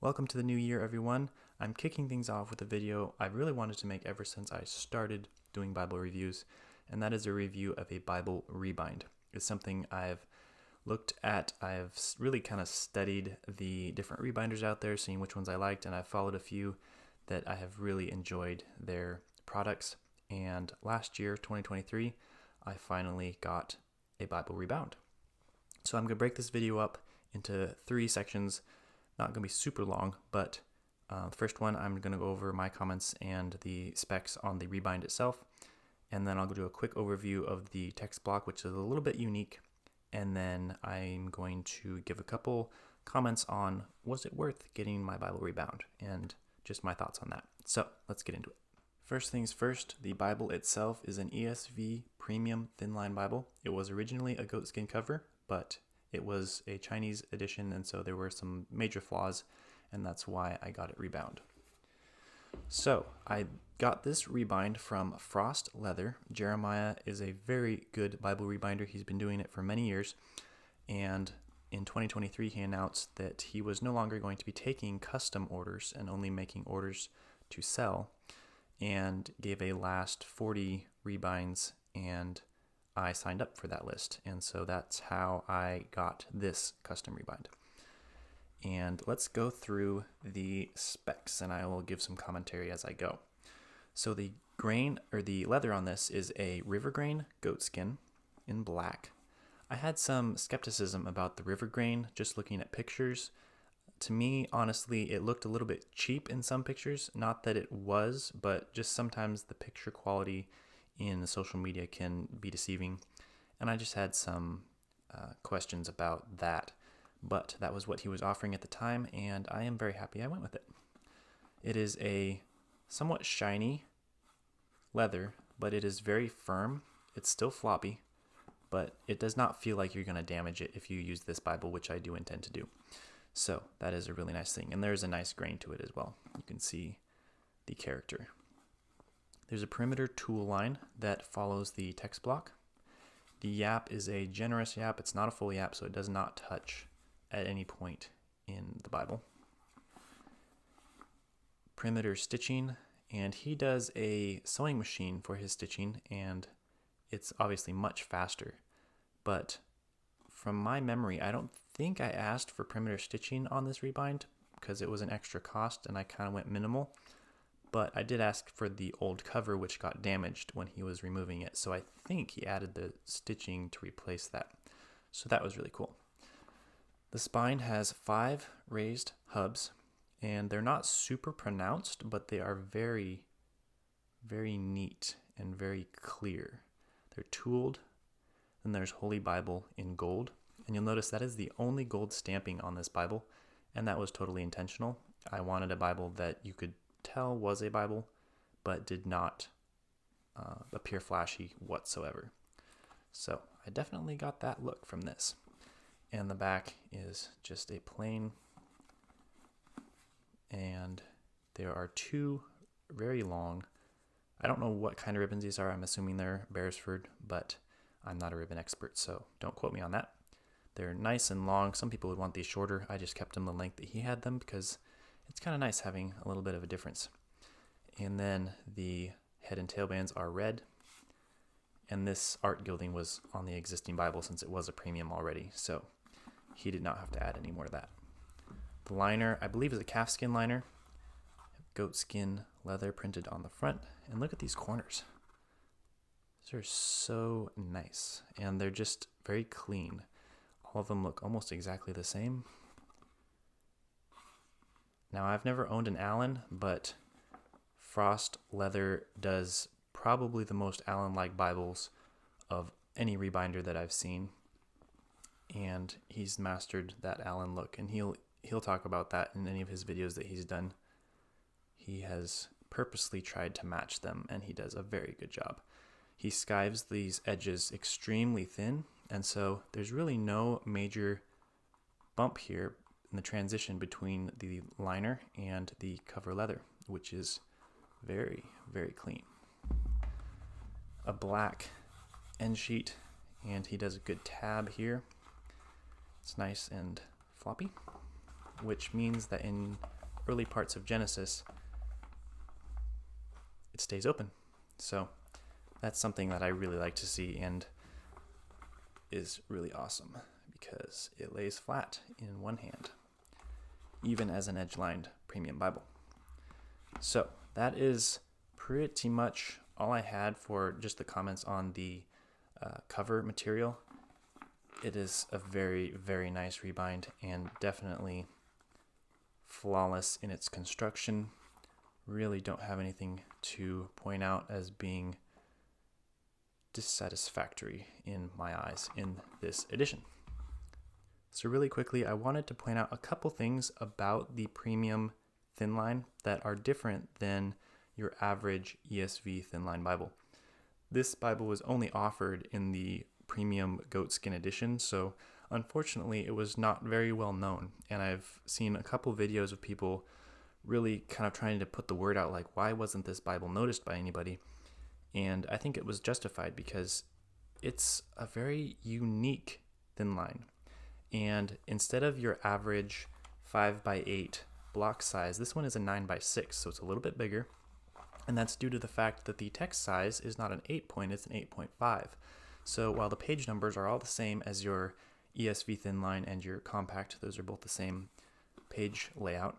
Welcome to the new year, everyone. I'm kicking things off with a video I've really wanted to make ever since I started doing Bible reviews, and that is a review of a Bible rebind. It's something I've looked at. I've really kind of studied the different rebinders out there, seeing which ones I liked, and I've followed a few that I have really enjoyed their products. And last year, 2023, I finally got a Bible Rebound. So I'm going to break this video up into 3 sections. Not going to be super long, but the first one, I'm going to go over my comments and the specs on the rebind itself. And then I'll do a quick overview of the text block, which is a little bit unique. And then I'm going to give a couple comments on, was it worth getting my Bible Rebound, and just my thoughts on that. So let's get into it. First things first, the Bible itself is an ESV Premium Thinline Bible. It was originally a goatskin cover, but it was a Chinese edition, and so there were some major flaws, and that's why I got it rebound. So I got this rebind from Frost Leather. Jeremiah is a very good Bible rebinder. He's been doing it for many years, and in 2023 he announced that he was no longer going to be taking custom orders and only making orders to sell, and gave a last 40 rebinds, and I signed up for that list, and so that's how I got this custom rebind. And let's go through the specs, and I will give some commentary as I go. So the grain, or the leather on this, is a river grain goatskin in black. I had some skepticism about the river grain just looking at pictures. To me, honestly, it looked a little bit cheap in some pictures. Not that it was, but just sometimes the picture quality in social media can be deceiving, and I just had some questions about that, but that was what he was offering at the time, and I am very happy I went with it. It is a somewhat shiny leather, but it is very firm. It's still floppy, but it does not feel like you're going to damage it if you use this Bible, which I do intend to do. So that is a really nice thing, and there's a nice grain to it as well. You can see the character. There's a perimeter tool line that follows the text block. The yap is a generous yap. It's not a full yap, so it does not touch at any point in the Bible. Perimeter stitching, and he does a sewing machine for his stitching, and it's obviously much faster. But from my memory, I don't think I asked for perimeter stitching on this rebind because it was an extra cost, and I kind of went minimal. But I did ask for the old cover, which got damaged when he was removing it. So I think he added the stitching to replace that. So that was really cool. The spine has 5 raised hubs, and they're not super pronounced, but they are very, very neat and very clear. They're tooled. Then there's Holy Bible in gold. And you'll notice that is the only gold stamping on this Bible, and that was totally intentional. I wanted a Bible that you could tell was a Bible, but did not appear flashy whatsoever. So I definitely got that look from this. And the back is just a plain, and there are 2 very long, I don't know what kind of ribbons these are. I'm assuming they're Beresford, but I'm not a ribbon expert, so don't quote me on that. They're nice and long. Some people would want these shorter. I just kept them the length that he had them because it's kind of nice having a little bit of a difference. And then the head and tail bands are red. And this art gilding was on the existing Bible since it was a premium already, so he did not have to add any more to that. The liner, I believe, is a calfskin liner. Goatskin leather printed on the front. And look at these corners. These are so nice. And they're just very clean. All of them look almost exactly the same. Now, I've never owned an Allen, but Frost Leather does probably the most Allen-like Bibles of any rebinder that I've seen, and he's mastered that Allen look, and he'll talk about that in any of his videos that he's done. He has purposely tried to match them, and he does a very good job. He skives these edges extremely thin, and so there's really no major bump here in the transition between the liner and the cover leather, which is very, very clean. A black end sheet, and he does a good tab here. It's nice and floppy. which means that in early parts of Genesis, it stays open. So that's something that I really like to see and is really awesome because it lays flat in one hand, even as an edge-lined premium Bible. So that is pretty much all I had for just the comments on the cover material. It is a very, very nice rebind and definitely flawless in its construction. Really don't have anything to point out as being dissatisfactory in my eyes in this edition. So really quickly, I wanted to point out a couple things about the premium Thinline that are different than your average ESV Thinline Bible. This Bible was only offered in the premium goatskin edition, so unfortunately it was not very well known. And I've seen a couple videos of people really kind of trying to put the word out, like, why wasn't this Bible noticed by anybody? And I think it was justified because it's a very unique Thinline. And instead of your average 5x8 block size, this one is a 9x6, so it's a little bit bigger. And that's due to the fact that the text size is not an 8-point, it's an 8.5. So while the page numbers are all the same as your ESV Thinline and your compact, those are both the same page layout,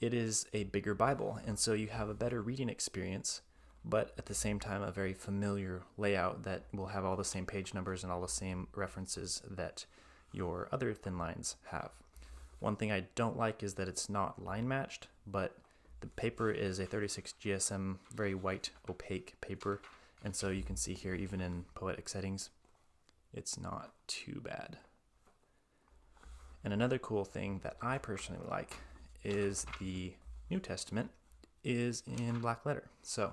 it is a bigger Bible. And so you have a better reading experience, but at the same time a very familiar layout that will have all the same page numbers and all the same references that your other Thinlines have. One thing I don't like is that it's not line matched, but the paper is a 36 GSM, very white, opaque paper. And so you can see here, even in poetic settings, it's not too bad. And another cool thing that I personally like is the New Testament is in black letter. So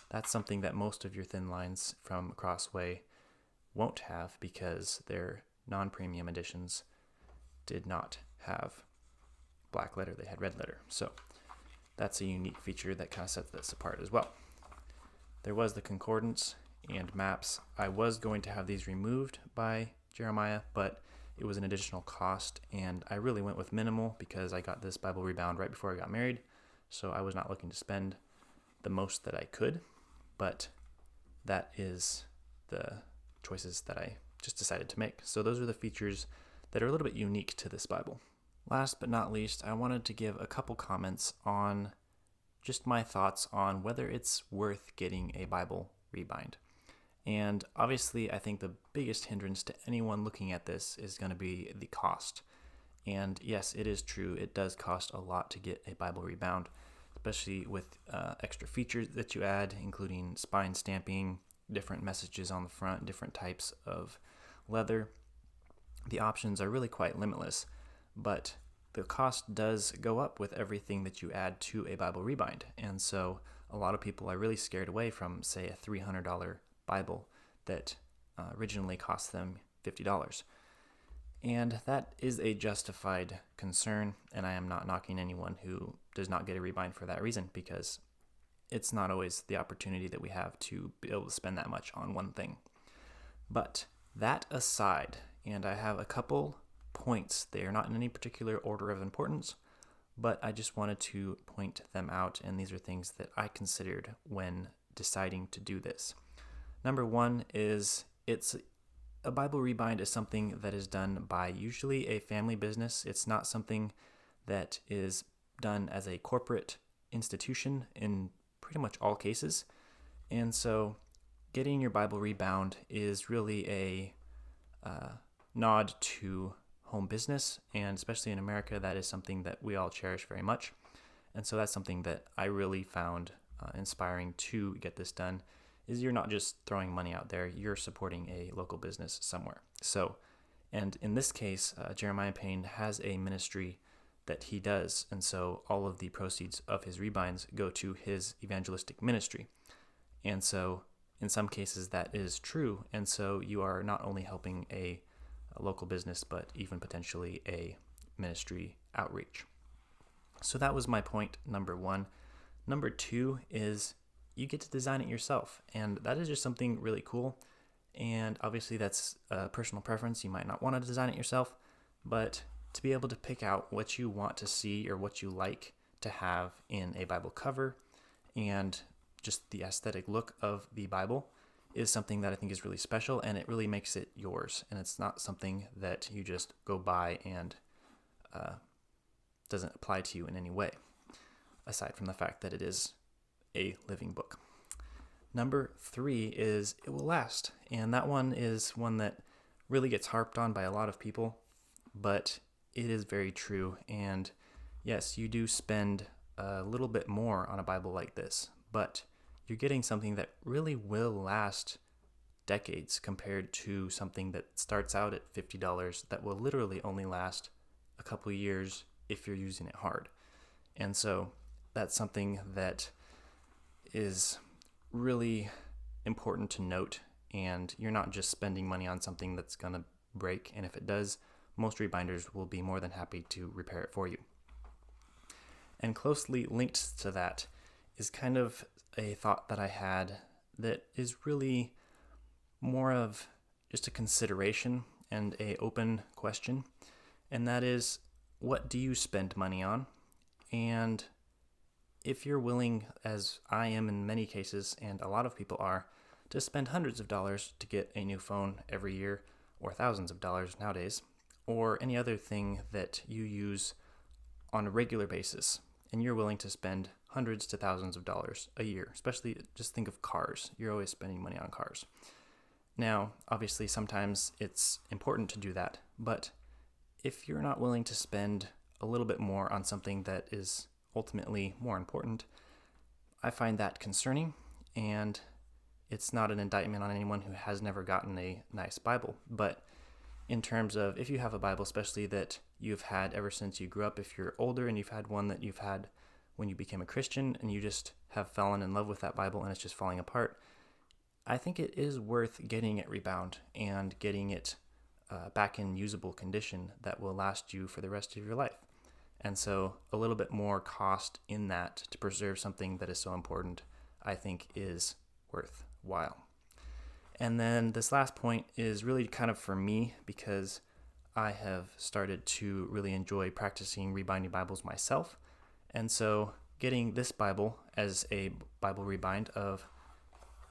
that's something that most of your Thinlines from Crossway won't have because their non-premium editions did not have black letter. They had red letter. So that's a unique feature that kind of sets this apart as well. There was the concordance and maps. I was going to have these removed by Jeremiah, but it was an additional cost, and I really went with minimal because I got this Bible Rebound right before I got married, so I was not looking to spend the most that I could, but that is the choices that I just decided to make. So those are the features that are a little bit unique to this Bible. Last but not least, I wanted to give a couple comments on just my thoughts on whether it's worth getting a Bible rebind. And obviously, I think the biggest hindrance to anyone looking at this is going to be the cost. And yes, it is true, it does cost a lot to get a Bible rebound, especially with extra features that you add, including spine stamping, different messages on the front, different types of leather. The options are really quite limitless, but the cost does go up with everything that you add to a Bible rebind. And so a lot of people are really scared away from, say, a $300 Bible that originally cost them $50. And that is a justified concern, and I am not knocking anyone who does not get a rebind for that reason, because it's not always the opportunity that we have to be able to spend that much on one thing. But that aside, and I have a couple points. They are not in any particular order of importance, but I just wanted to point them out, and these are things that I considered when deciding to do this. Number one is a Bible rebind is something that is done by usually a family business. It's not something that is done as a corporate institution in pretty much all cases. And so getting your Bible rebound is really a nod to home business, and especially in America, that is something that we all cherish very much. And so that's something that I really found inspiring to get this done, is you're not just throwing money out there, you're supporting a local business somewhere. So, and in this case, Jeremiah Payne has a ministry that he does, and so all of the proceeds of his rebinds go to his evangelistic ministry. And so in some cases that is true, and so you are not only helping a local business, but even potentially a ministry outreach. So that was my point number one. Number two is you get to design it yourself, and that is just something really cool. And obviously that's a personal preference. You might not want to design it yourself, but to be able to pick out what you want to see or what you like to have in a Bible cover, and just the aesthetic look of the Bible is something that I think is really special, and it really makes it yours. And it's not something that you just go buy and doesn't apply to you in any way, aside from the fact that it is a living book. Number 3 is it will last. And that one is one that really gets harped on by a lot of people, but it is very true. And yes, you do spend a little bit more on a Bible like this, but you're getting something that really will last decades compared to something that starts out at $50 that will literally only last a couple years if you're using it hard. And so that's something that is really important to note, and you're not just spending money on something that's going to break, and if it does, most rebinders will be more than happy to repair it for you. And closely linked to that is kind of a thought that I had that is really more of just a consideration and an open question, and that is, what do you spend money on? And if you're willing, as I am in many cases, and a lot of people are, to spend hundreds of dollars to get a new phone every year, or thousands of dollars nowadays, or any other thing that you use on a regular basis, and you're willing to spend hundreds to thousands of dollars a year, especially just think of cars. You're always spending money on cars. Now, obviously, sometimes it's important to do that, but if you're not willing to spend a little bit more on something that is ultimately more important, I find that concerning, and it's not an indictment on anyone who has never gotten a nice Bible, but in terms of if you have a Bible, especially that you've had ever since you grew up, if you're older and you've had one that you've had when you became a Christian and you just have fallen in love with that Bible and it's just falling apart, I think it is worth getting it Rebound and getting it back in usable condition that will last you for the rest of your life. And so a little bit more cost in that to preserve something that is so important, I think, is worthwhile. And then this last point is really kind of for me, because I have started to really enjoy practicing rebinding Bibles myself. And so getting this Bible as a Bible rebind of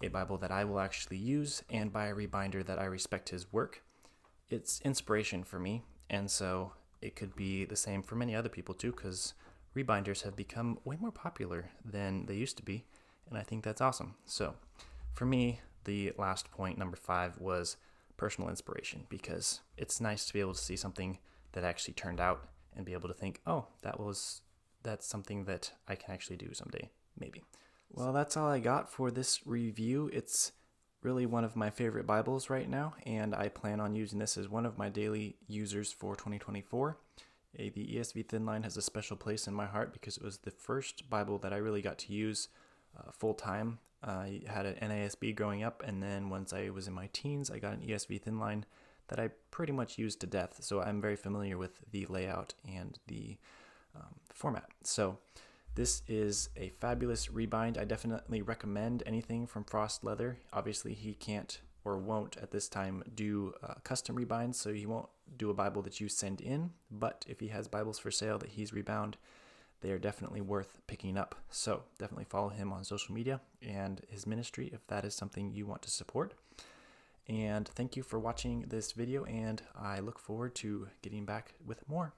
a Bible that I will actually use, and by a rebinder that I respect his work, it's inspiration for me. And so it could be the same for many other people too, because rebinders have become way more popular than they used to be, and I think that's awesome. So for me, the last point, number 5, was personal inspiration, because it's nice to be able to see something that actually turned out and be able to think, oh, that's something that I can actually do someday, maybe. Well, that's all I got for this review. It's really one of my favorite Bibles right now, and I plan on using this as one of my daily users for 2024. The ESV Thinline has a special place in my heart because it was the first Bible that I really got to use full-time. I had an NASB growing up, and then once I was in my teens, I got an ESV Thinline that I pretty much used to death, so I'm very familiar with the layout and the format. So this is a fabulous rebind. I definitely recommend anything from Frost Leather. Obviously, he can't or won't at this time do custom rebinds, so he won't do a Bible that you send in, but if he has Bibles for sale that he's rebound, they are definitely worth picking up. So definitely follow him on social media and his ministry if that is something you want to support. And thank you for watching this video, and I look forward to getting back with more.